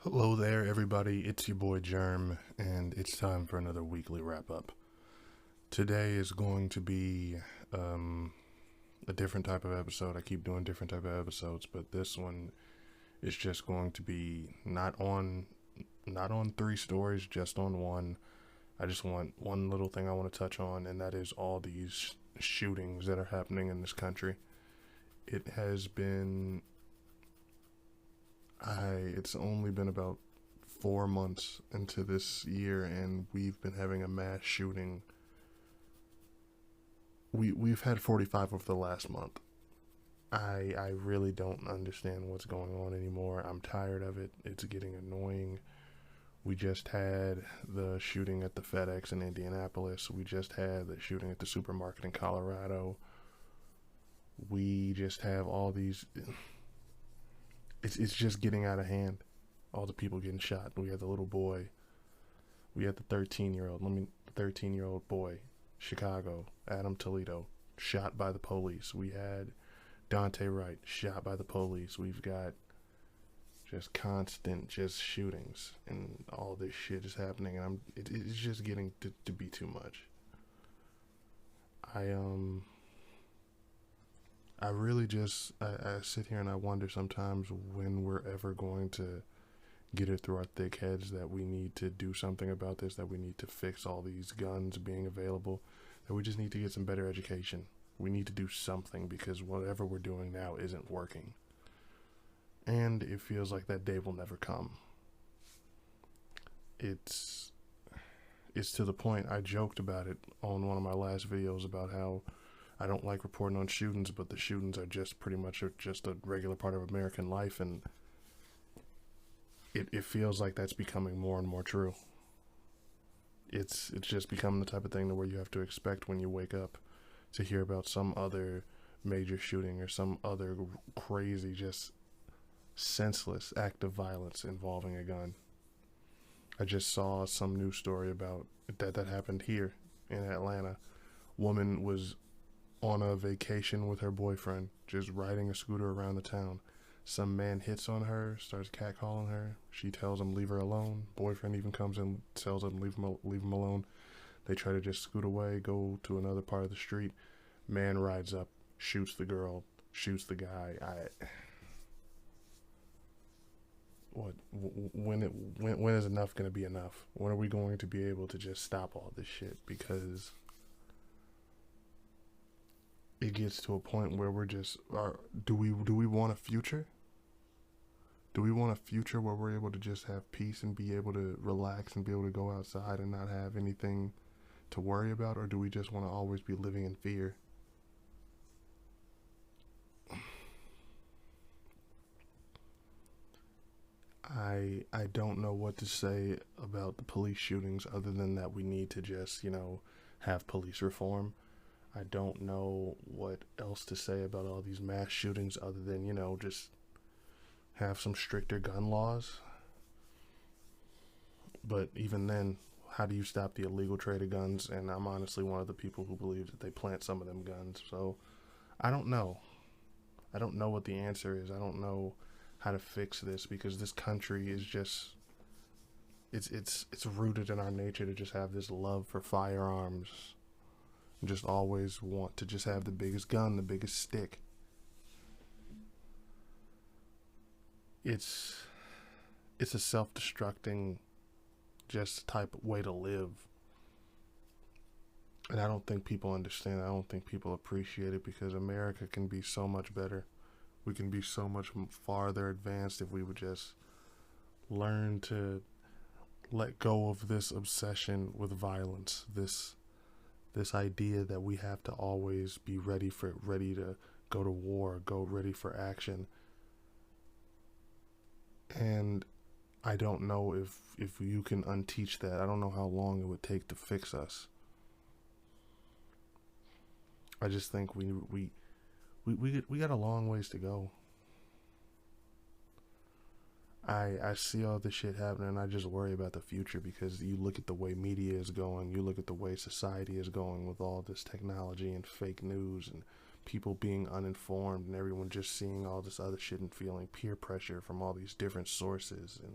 Hello there, everybody. It's your boy Germ, and it's time for another weekly wrap up. Today is going to be a different type of episode. I keep doing different type of episodes, but this one is just going to be not on three stories, just on one. I just want one little thing I want to touch on, and that is all these shootings that are happening in this country. It has been it's only been about 4 months into this year, and we've been having a mass shooting. We've had 45 over the last month. I really don't understand what's going on anymore. I'm tired of it. It's getting annoying. We just had the shooting at the FedEx in Indianapolis. We just had the shooting at the supermarket in Colorado. We just have all these. It's just getting out of hand. All the people getting shot. We had the little boy. We had the 13-year-old boy, Chicago, Adam Toledo, shot by the police. We had Dante Wright shot by the police. We've got just constant just shootings, and all this shit is happening, and it's just getting to be too much. I I really just I sit here and I wonder sometimes when we're ever going to get it through our thick heads that we need to do something about this, that we need to fix all these guns being available, that we just need to get some better education. We need to do something because whatever we're doing now isn't working. And it feels like that day will never come. It's it's to the point I joked about it on one of my last videos about how I don't like reporting on shootings, but the shootings are just pretty much just a regular part of American life, and it feels like that's becoming more and more true. It's just becoming the type of thing where you have to expect when you wake up to hear about some other major shooting or some other crazy, just senseless act of violence involving a gun. I just saw some news story about that happened here in Atlanta. Woman was on a vacation with her boyfriend, just riding a scooter around the town. Some man hits on her, starts catcalling her. She tells him leave her alone. Boyfriend even comes in, tells him leave him alone. They try to just scoot away, go to another part of the street. Man rides up, shoots the girl, shoots the guy. What when is enough going to be enough? When are we going to be able to just stop all this shit? Because it gets to a point where we're just do we want a future? Do we want a future where we're able to just have peace and be able to relax and be able to go outside and not have anything to worry about, or do we just want to always be living in fear? I don't know what to say about the police shootings other than that we need to just, have police reform. I don't know what else to say about all these mass shootings other than, just have some stricter gun laws. But even then, how do you stop the illegal trade of guns? And I'm honestly one of the people who believes that they plant some of them guns. So I don't know. I don't know what the answer is. I don't know how to fix this because this country is just it's rooted in our nature to just have this love for firearms and just always want to just have the biggest gun, the biggest stick. It's it's a self-destructing just type of way to live. And I don't think people understand. I don't think people appreciate it because America can be so much better. We can be so much farther advanced if we would just learn to let go of this obsession with violence. This idea that we have to always be ready to go to war, go ready for action. And I don't know if you can unteach that. I don't know how long it would take to fix us. I just think we got a long ways to go. I see all this shit happening and I just worry about the future because you look at the way media is going, you look at the way society is going with all this technology and fake news and people being uninformed and everyone just seeing all this other shit and feeling peer pressure from all these different sources, and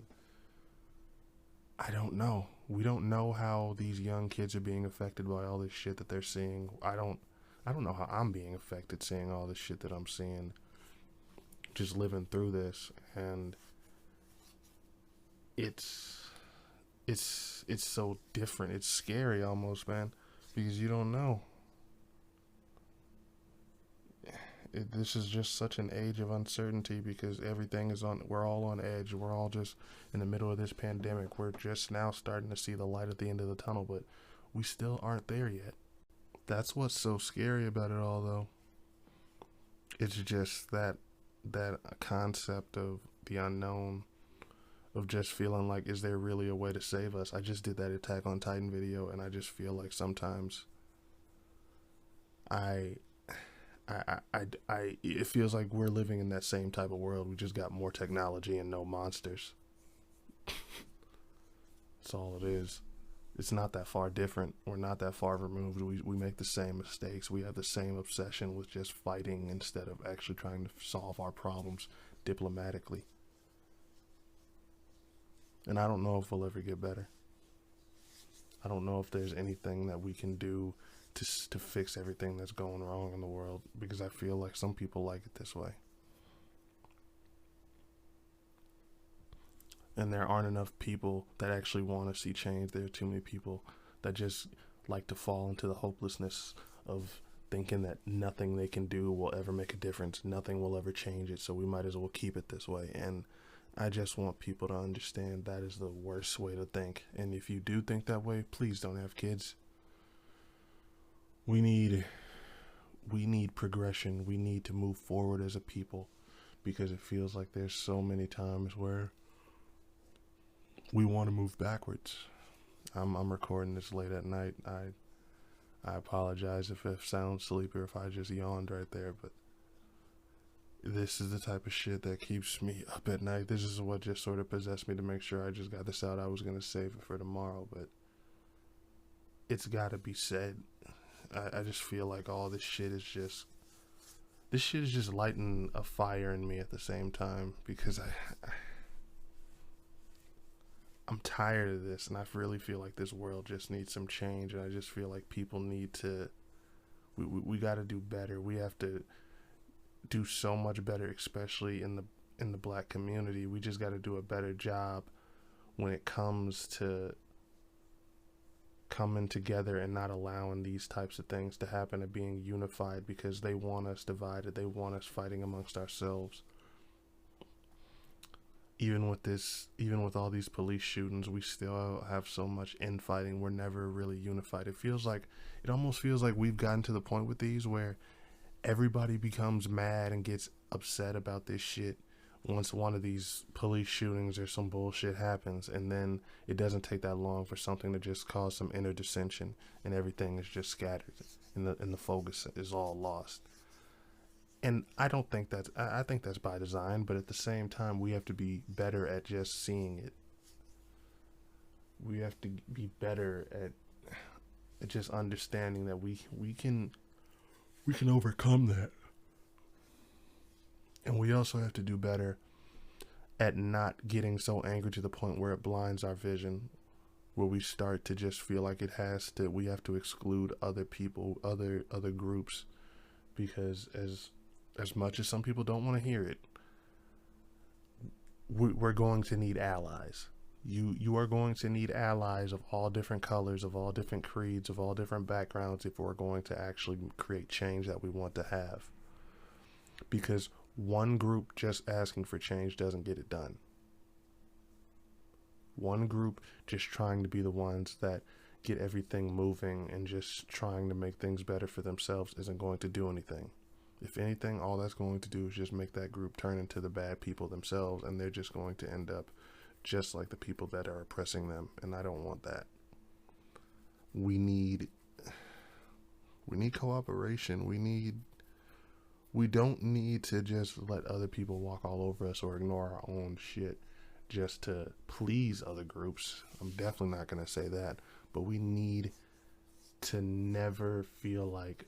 I don't know. We don't know how these young kids are being affected by all this shit that they're seeing. I don't know how I'm being affected seeing all this shit that I'm seeing, just living through this. And it's so different. It's scary almost, man, because you don't know. This is just such an age of uncertainty because everything is on. We're all on edge. We're all just in the middle of this pandemic. We're just now starting to see the light at the end of the tunnel, but we still aren't there yet. That's what's so scary about it all, though. It's just that concept of the unknown, of just feeling like, is there really a way to save us? I just did that Attack on Titan video, and I just feel like sometimes I it feels like we're living in that same type of world. We just got more technology and no monsters. That's all it is. It's not that far different. We're not that far removed. We make the same mistakes. We have the same obsession with just fighting instead of actually trying to solve our problems diplomatically. And I don't know if we'll ever get better. I don't know if there's anything that we can do to fix everything that's going wrong in the world, because I feel like some people like it this way. And there aren't enough people that actually want to see change. There are too many people that just like to fall into the hopelessness of thinking that nothing they can do will ever make a difference. Nothing will ever change it, so we might as well keep it this way. And I just want people to understand that is the worst way to think. And if you do think that way, please don't have kids. We need progression. We need to move forward as a people, because it feels like there's so many times where we want to move backwards. I'm recording this late at night. I apologize if it sounds sleepy or if I just yawned right there, but this is the type of shit that keeps me up at night. This is what just sort of possessed me to make sure I just got this out. I was going to save it for tomorrow, but it's got to be said. I just feel like all this shit is just lighting a fire in me at the same time, because I'm tired of this, and I really feel like this world just needs some change, and I just feel like people need to, we got to do better. We have to do so much better, especially in the black community. We just got to do a better job when it comes to coming together and not allowing these types of things to happen, and being unified, because they want us divided. They want us fighting amongst ourselves. Even with all these police shootings, we still have so much infighting. We're never really unified. It almost feels like we've gotten to the point with these where everybody becomes mad and gets upset about this shit once one of these police shootings or some bullshit happens, and then it doesn't take that long for something to just cause some inner dissension, and everything is just scattered, and the focus is all lost. And I think that's by design, but at the same time, we have to be better at just seeing it. We have to be better at just understanding that we can overcome that. And we also have to do better at not getting so angry to the point where it blinds our vision, where we start to just feel like we have to exclude other people, other groups, because as much as some people don't want to hear it, we're going to need allies. You are going to need allies of all different colors, of all different creeds, of all different backgrounds, if we're going to actually create change that we want to have. Because one group just asking for change doesn't get it done. One group just trying to be the ones that get everything moving and just trying to make things better for themselves isn't going to do anything. If anything, all that's going to do is just make that group turn into the bad people themselves, and they're just going to end up just like the people that are oppressing them, and I don't want that. We need cooperation. We don't need to just let other people walk all over us or ignore our own shit just to please other groups. I'm definitely not going to say that, but we need to never feel like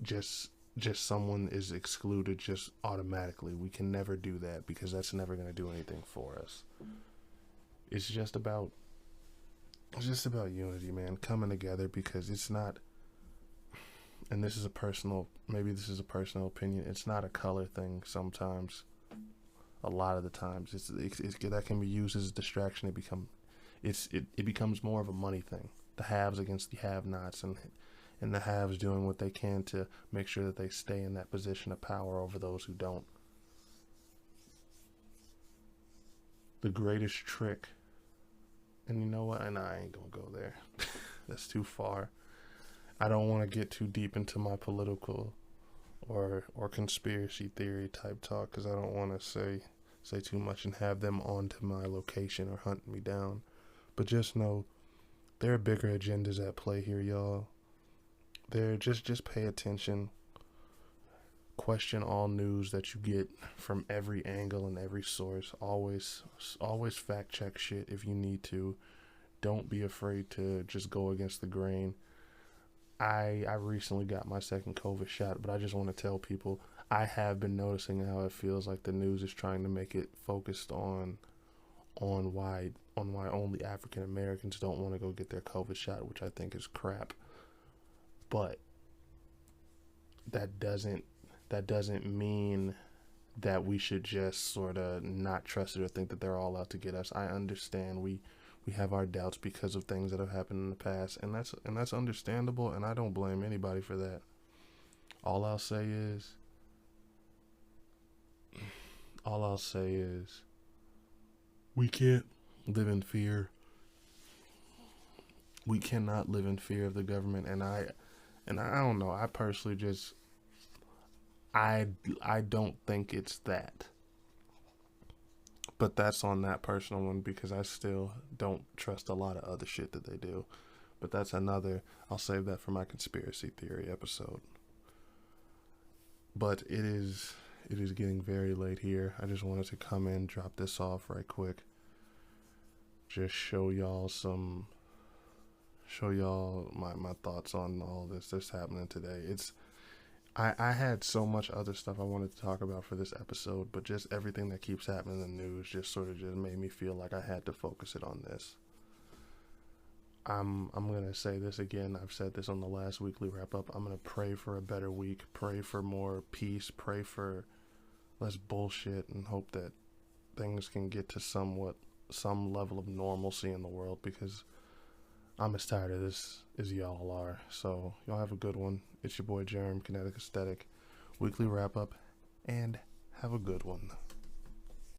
just someone is excluded just automatically. We can never do that, because that's never going to do anything for us. It's just about It's just about unity, man, coming together, because it's not, and this is a personal, maybe this is a personal opinion, it's not a color thing sometimes. A lot of the times, it's that can be used as a distraction. It becomes more of a money thing. The haves against the have-nots, and the haves doing what they can to make sure that they stay in that position of power over those who don't. The greatest trick, and you know what? And I ain't gonna go there. That's too far. I don't want to get too deep into my political or conspiracy theory type talk, because I don't want to say too much and have them onto my location or hunt me down. But just know there are bigger agendas at play here, y'all. There, just pay attention. Question all news that you get from every angle and every source. Always fact check shit if you need to. Don't be afraid to just go against the grain. I recently got my second COVID shot, but I just want to tell people I have been noticing how it feels like the news is trying to make it focused on why only African Americans don't want to go get their COVID shot, which I think is crap. But that doesn't mean that we should just sort of not trust it or think that they're all out to get us. I understand we have our doubts because of things that have happened in the past, and that's understandable, and I don't blame anybody for that. All I'll say is we can't live in fear. We cannot live in fear of the government, and I don't know. I personally just I don't think it's that. But that's on that personal one, because I still don't trust a lot of other shit that they do. But that's another, I'll save that for my conspiracy theory episode. But it is getting very late here. I just wanted to come in, drop this off right quick. Just show y'all my thoughts on all this happening today. I had so much other stuff I wanted to talk about for this episode, but just everything that keeps happening in the news just made me feel like I had to focus it on this. I'm gonna say this again. I've said this on the last weekly wrap up. I'm gonna pray for a better week, pray for more peace, pray for less bullshit, and hope that things can get to some level of normalcy in the world, because I'm as tired of this as y'all are. So y'all have a good one. It's your boy Jerem, Kinetic Aesthetic. Weekly wrap up, and have a good one.